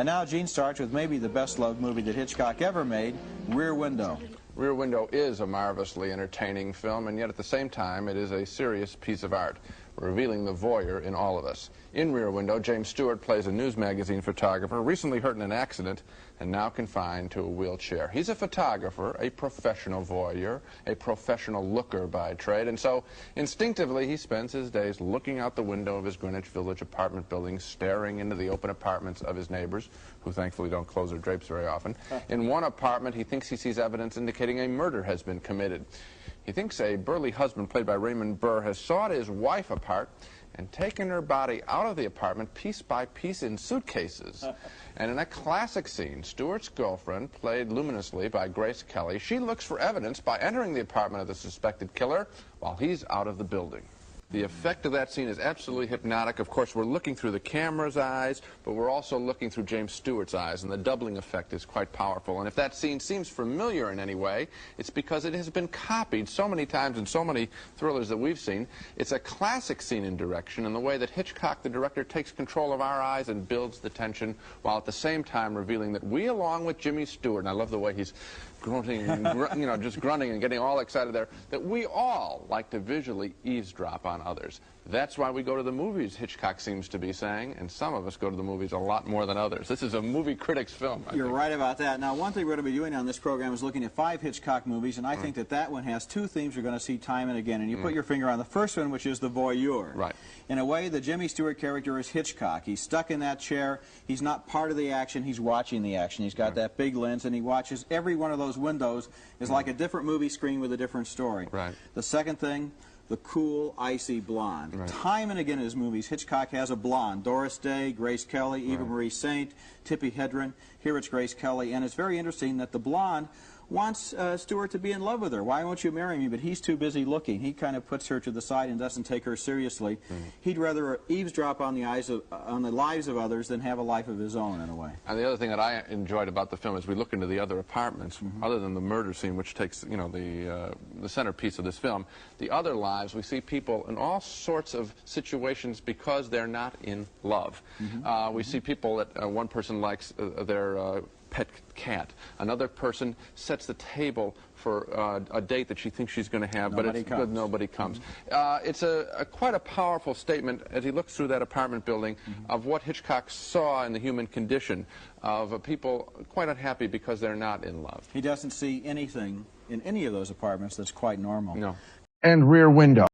And now Gene starts with maybe the best-loved movie that Hitchcock ever made, Rear Window. Rear Window is a marvelously entertaining film, and yet at the same time it is a serious piece of art, revealing the voyeur in all of us. In Rear Window, James Stewart plays a news magazine photographer recently hurt in an accident and now confined to a wheelchair. He's a photographer, a professional voyeur, a professional looker by trade, and so instinctively he spends his days looking out the window of his Greenwich Village apartment building, staring into the open apartments of his neighbors, who thankfully don't close their drapes very often. In one apartment, he thinks he sees evidence indicating a murder has been committed. He thinks a burly husband, played by Raymond Burr, has sawed his wife apart and taken her body out of the apartment piece by piece in suitcases. And in a classic scene, Stewart's girlfriend, played luminously by Grace Kelly, she looks for evidence by entering the apartment of the suspected killer while he's out of the building. The effect of that scene is absolutely hypnotic. Of course, we're looking through the camera's eyes, but we're also looking through James Stewart's eyes, and the doubling effect is quite powerful. And if that scene seems familiar in any way, it's because it has been copied so many times in so many thrillers that we've seen. It's a classic scene in direction in the way that Hitchcock, the director, takes control of our eyes and builds the tension, while at the same time revealing that we, along with Jimmy Stewart, and I love the way he's grunting and just grunting and getting all excited there, that we all like to visually eavesdrop on others. That's why we go to the movies, Hitchcock seems to be saying, and some of us go to the movies a lot more than others. This is a movie critic's film. You're right about that. Now, one thing we're going to be doing on this program is looking at 5 Hitchcock movies, and I think that one has 2 themes we're going to see time and again. And you put your finger on the first one, which is the voyeur. Right. In a way, the Jimmy Stewart character is Hitchcock. He's stuck in that chair. He's not part of the action. He's watching the action. He's got that big lens, and he watches every one of those windows is like a different movie screen with a different story. Right. The second thing, the cool, icy blonde. Right. Time and again in his movies, Hitchcock has a blonde. Doris Day, Grace Kelly, Eva Marie Saint, Tippi Hedren. Here it's Grace Kelly, and it's very interesting that the blonde wants Stewart to be in love with her. Why won't you marry me? But he's too busy looking. He kind of puts her to the side and doesn't take her seriously. He'd rather eavesdrop on the lives of others than have a life of his own, in a way. And the other thing that I enjoyed about the film is we look into the other apartments, other than the murder scene, which takes, you know, the centerpiece of this film. The other lives, we see people in all sorts of situations because they're not in love. We see people that one person likes their pet cat. Another person sets the table for a date that she thinks she's going to have, but nobody comes. It's quite a powerful statement as he looks through that apartment building of what Hitchcock saw in the human condition of people quite unhappy because they're not in love. He doesn't see anything in any of those apartments that's quite normal. No. And Rear Window.